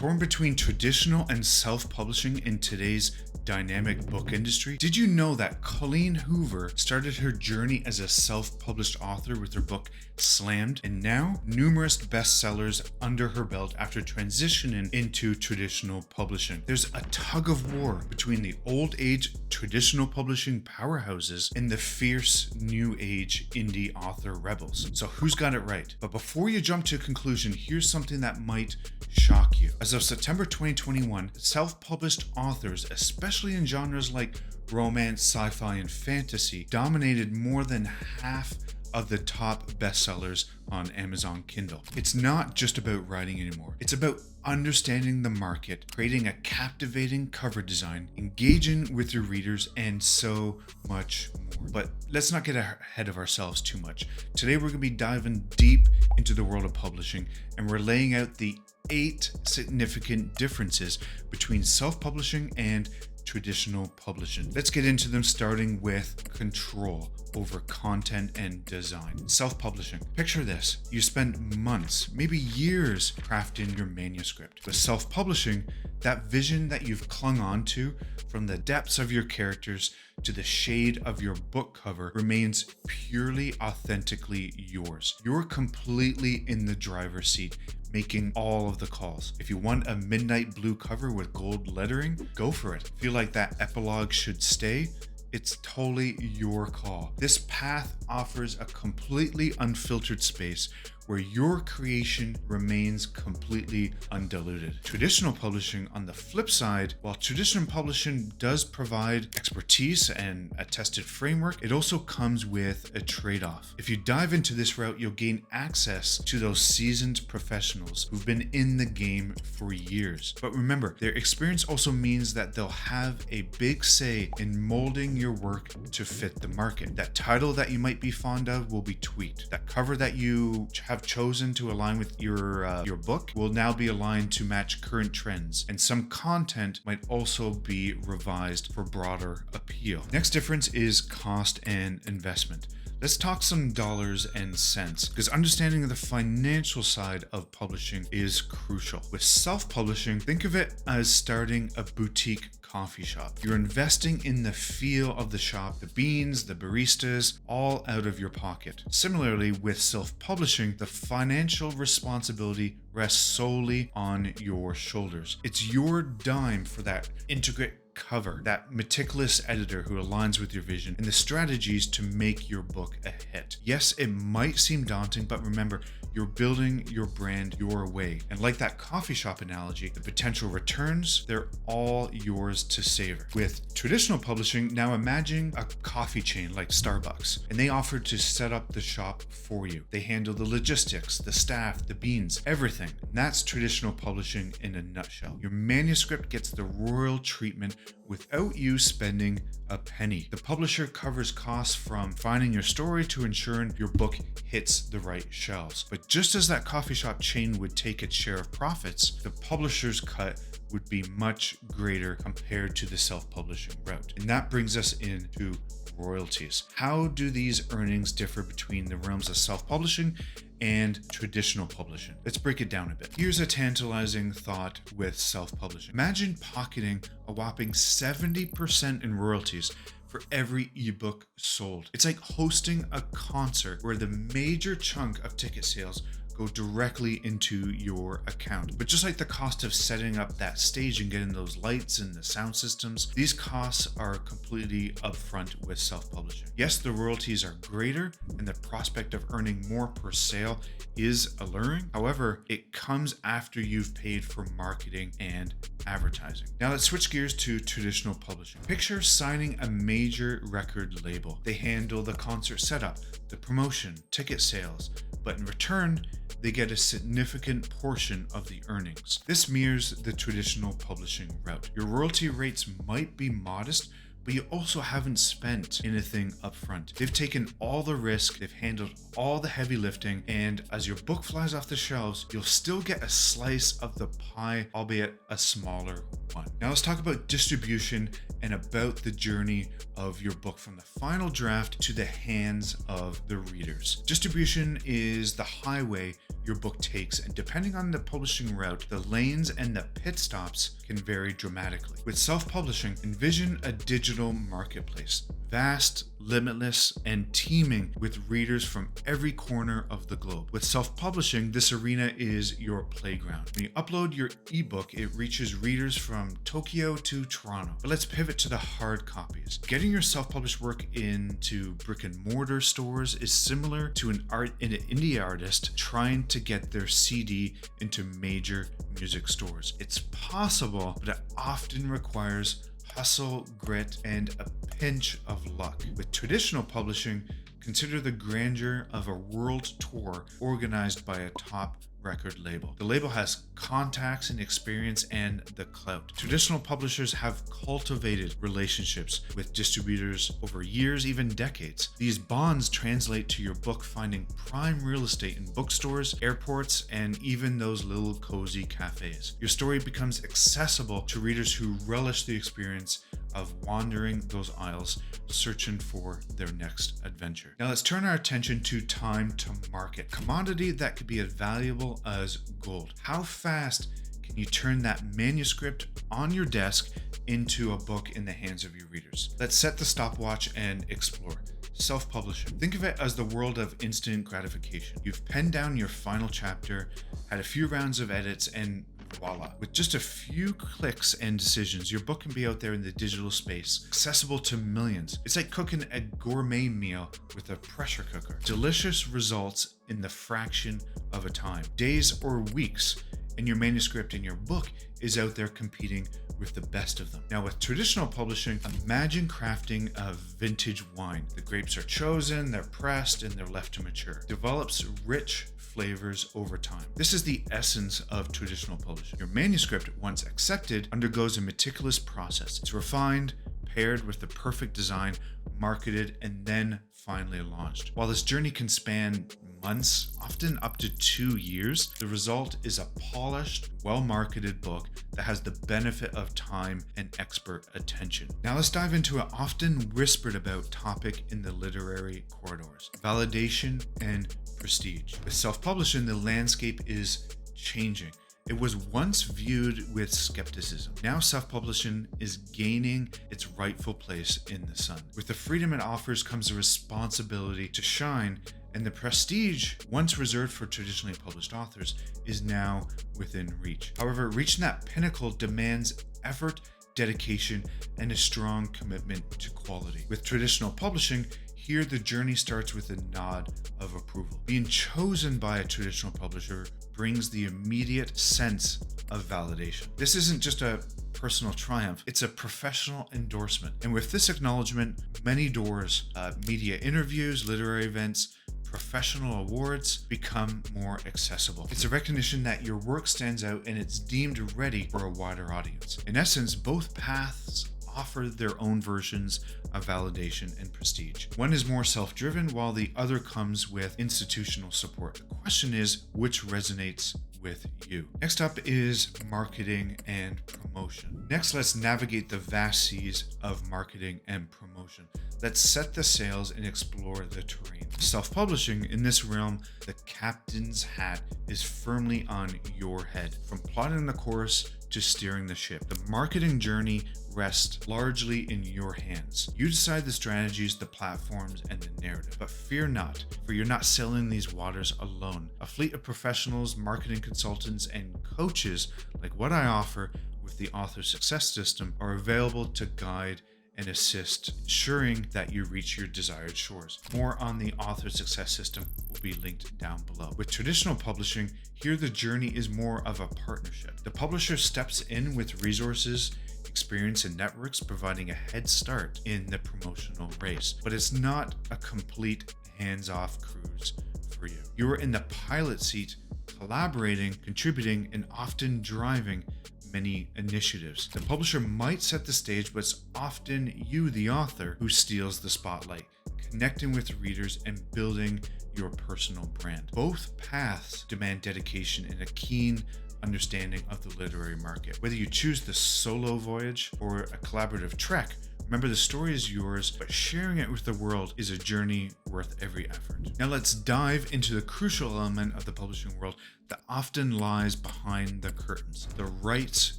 Torn between traditional and self-publishing in today's dynamic book industry? Did you know that Colleen Hoover started her journey as a self-published author with her book Slammed, and now numerous bestsellers under her belt after transitioning into traditional publishing? There's a tug of war between the old age traditional publishing powerhouses and the fierce new age indie author rebels. So who's got it right? But before you jump to a conclusion, here's something that might shock you. As of September 2021, self-published authors, especially in genres like romance, sci-fi, and fantasy, dominated more than half of the top bestsellers on Amazon Kindle. It's not just about writing anymore. It's about understanding the market, creating a captivating cover design, engaging with your readers, and so much more. But let's not get ahead of ourselves too much. Today we're going to be diving deep into the world of publishing, and we're laying out the 8 significant differences between self-publishing and traditional publishing. Let's get into them, starting with control over content and design. Self-publishing. Picture this. You spend months, maybe years, crafting your manuscript. With self-publishing, that vision that you've clung on to, from the depths of your characters to the shade of your book cover, remains purely authentically yours. You're completely in the driver's seat, making all of the calls. If you want a midnight blue cover with gold lettering, go for it. Feel like that epilogue should stay? It's totally your call. This path offers a completely unfiltered space where your creation remains completely undiluted. Traditional publishing, on the flip side, while traditional publishing does provide expertise and a tested framework, it also comes with a trade-off. If you dive into this route, you'll gain access to those seasoned professionals who've been in the game for years. But remember, their experience also means that they'll have a big say in molding your work to fit the market. That title that you might be fond of will be tweaked. That cover that you have chosen to align with your book will now be aligned to match current trends, and some content might also be revised for broader appeal. Next difference is cost and investment. Let's talk some dollars and cents, because understanding the financial side of publishing is crucial. With self-publishing, think of it as starting a boutique coffee shop. You're investing in the feel of the shop, the beans, the baristas, all out of your pocket. Similarly, with self-publishing, the financial responsibility rests solely on your shoulders. It's your dime for that intricate cover, that meticulous editor who aligns with your vision, and the strategies to make your book a hit. Yes, it might seem daunting, but remember, you're building your brand your way. And like that coffee shop analogy, the potential returns, they're all yours to savor. With traditional publishing, now imagine a coffee chain like Starbucks, and they offer to set up the shop for you. They handle the logistics, the staff, the beans, everything. And that's traditional publishing in a nutshell. Your manuscript gets the royal treatment without you spending a penny. The publisher covers costs from finding your story to ensuring your book hits the right shelves. But just as that coffee shop chain would take its share of profits, the publisher's cut would be much greater compared to the self-publishing route. And that brings us into royalties. How do these earnings differ between the realms of self-publishing and traditional publishing? Let's break it down a bit. Here's a tantalizing thought with self-publishing. Imagine pocketing a whopping 70% in royalties for every ebook sold. It's like hosting a concert where the major chunk of ticket sales go directly into your account. But just like the cost of setting up that stage and getting those lights and the sound systems, these costs are completely upfront with self-publishing. Yes, the royalties are greater and the prospect of earning more per sale is alluring. However, it comes after you've paid for marketing and advertising. Now let's switch gears to traditional publishing. Picture signing a major record label. They handle the concert setup, the promotion, ticket sales, but in return, they get a significant portion of the earnings. This mirrors the traditional publishing route. Your royalty rates might be modest, but you also haven't spent anything up front. They've taken all the risk, they've handled all the heavy lifting, and as your book flies off the shelves, you'll still get a slice of the pie, albeit a smaller one. Now let's talk about distribution and about the journey of your book from the final draft to the hands of the readers. Distribution is the highway your book takes, and depending on the publishing route, the lanes and the pit stops can vary dramatically. With self-publishing, envision a digital marketplace, vast, limitless, and teeming with readers from every corner of the globe. With self-publishing, this arena is your playground. When you upload your ebook, it reaches readers from Tokyo to Toronto. But let's pivot to the hard copies. Getting your self-published work into brick and mortar stores is similar to an indie artist trying to get their CD into major music stores. It's possible, but it often requires hustle, grit, and a pinch of luck. With traditional publishing, consider the grandeur of a world tour organized by a top record label. The label has contacts and experience and the clout. Traditional publishers have cultivated relationships with distributors over years, even decades. These bonds translate to your book finding prime real estate in bookstores, airports, and even those little cozy cafes. Your story becomes accessible to readers who relish the experience of wandering those aisles, searching for their next adventure. Now let's turn our attention to time to market, commodity that could be as valuable as gold. How fast can you turn that manuscript on your desk into a book in the hands of your readers? Let's set the stopwatch and explore. Self-publishing. Think of it as the world of instant gratification. You've penned down your final chapter, had a few rounds of edits, and voila. With just a few clicks and decisions, your book can be out there in the digital space, accessible to millions. It's like cooking a gourmet meal with a pressure cooker. Delicious results in the fraction of a time. Days or weeks, and your manuscript in your book is out there competing with the best of them. Now with traditional publishing, imagine crafting a vintage wine. The grapes are chosen, they're pressed, and they're left to mature. Develops rich flavors over time. This is the essence of traditional publishing. Your manuscript, once accepted, undergoes a meticulous process. It's refined, paired with the perfect design, marketed, and then finally launched. While this journey can span months, often up to 2 years, the result is a polished, well-marketed book that has the benefit of time and expert attention. Now let's dive into an often whispered about topic in the literary corridors: validation and prestige. With self-publishing, the landscape is changing. It was once viewed with skepticism. Now self-publishing is gaining its rightful place in the sun. With the freedom it offers comes a responsibility to shine, and the prestige once reserved for traditionally published authors is now within reach. However, reaching that pinnacle demands effort, dedication, and a strong commitment to quality. With traditional publishing, here the journey starts with a nod of approval. Being chosen by a traditional publisher brings the immediate sense of validation. This isn't just a personal triumph, it's a professional endorsement. And with this acknowledgement, many doors, media interviews, literary events, professional awards become more accessible. It's a recognition that your work stands out and it's deemed ready for a wider audience. In essence, both paths offer their own versions of validation and prestige. One is more self-driven, while the other comes with institutional support. The question is, which resonates with you? Next up is marketing and promotion. Next, let's navigate the vast seas of marketing and promotion. Let's set the sails and explore the terrain. Self-publishing, in this realm, the captain's hat is firmly on your head. From plotting the course to steering the ship, the marketing journey rests largely in your hands. You decide the strategies, the platforms, and the narrative. But fear not, for you're not sailing these waters alone. A fleet of professionals, marketing consultants, and coaches like what I offer with the Author Success System are available to guide and assist, ensuring that you reach your desired shores. More on the Author Success System will be linked down below. With traditional publishing, here the journey is more of a partnership. The publisher steps in with resources, experience, and networks, providing a head start in the promotional race. But it's not a complete hands-off cruise for you. You are in the pilot seat, collaborating, contributing, and often driving many initiatives. The publisher might set the stage, but it's often you, the author, who steals the spotlight, connecting with readers and building your personal brand. Both paths demand dedication and a keen understanding of the literary market. Whether you choose the solo voyage or a collaborative trek, remember the story is yours, but sharing it with the world is a journey worth every effort. Now let's dive into the crucial element of the publishing world that often lies behind the curtains: the rights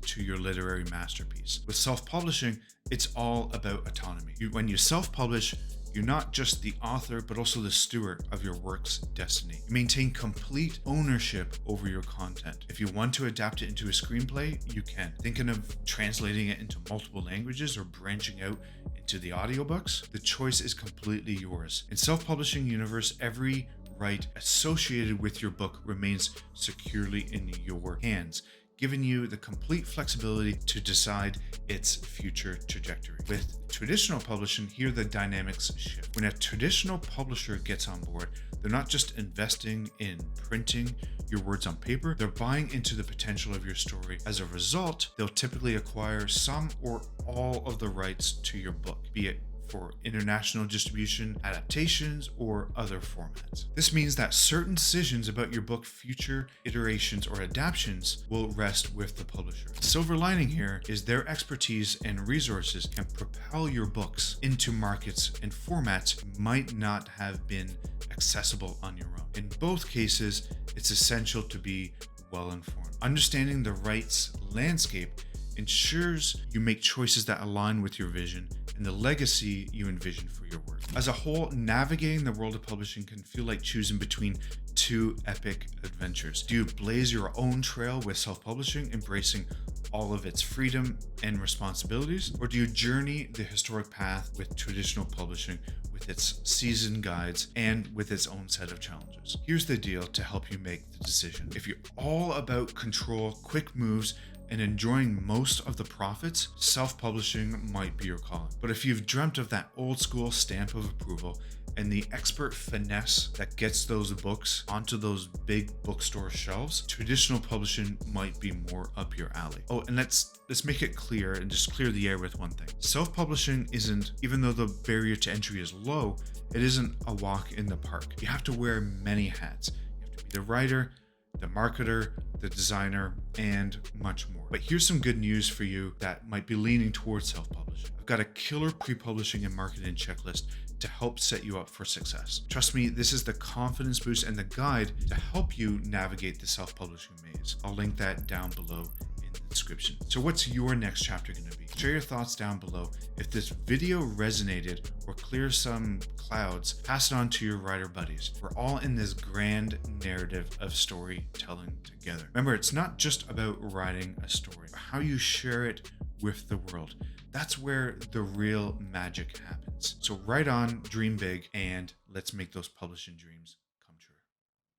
to your literary masterpiece. With self-publishing, it's all about autonomy. When you self-publish, you're not just the author, but also the steward of your work's destiny. You maintain complete ownership over your content. If you want to adapt it into a screenplay, you can. Thinking of translating it into multiple languages or branching out into the audiobooks? The choice is completely yours. In self-publishing universe, every right associated with your book remains securely in your hands, giving you the complete flexibility to decide its future trajectory. With traditional publishing, here the dynamics shift. When a traditional publisher gets on board, they're not just investing in printing your words on paper, they're buying into the potential of your story. As a result, they'll typically acquire some or all of the rights to your book, be it for international distribution, adaptations, or other formats. This means that certain decisions about your book, future iterations, or adaptations will rest with the publisher. The silver lining here is their expertise and resources can propel your books into markets and formats might not have been accessible on your own. In both cases, it's essential to be well informed. Understanding the rights landscape ensures you make choices that align with your vision and the legacy you envision for your work. As a whole, navigating the world of publishing can feel like choosing between two epic adventures. Do you blaze your own trail with self-publishing, embracing all of its freedom and responsibilities? Or do you journey the historic path with traditional publishing, with its seasoned guides and with its own set of challenges? Here's the deal to help you make the decision. If you're all about control, quick moves, and enjoying most of the profits, self-publishing might be your calling. But if you've dreamt of that old school stamp of approval and the expert finesse that gets those books onto those big bookstore shelves, traditional publishing might be more up your alley. Oh, and let's make it clear and just clear the air with one thing. Self-publishing isn't, even though the barrier to entry is low, it isn't a walk in the park. You have to wear many hats. You have to be the writer, the marketer, the designer, and much more. But here's some good news for you that might be leaning towards self-publishing. I've got a killer pre-publishing and marketing checklist to help set you up for success. Trust me, this is the confidence boost and the guide to help you navigate the self-publishing maze. I'll link that down below in the description. So what's your next chapter going to be? Share your thoughts down below. If this video resonated or clears some clouds, pass it on to your writer buddies. We're all in this grand narrative of storytelling together. Remember, it's not just about writing a story, but how you share it with the world. That's where the real magic happens. So write on, dream big, and let's make those publishing dreams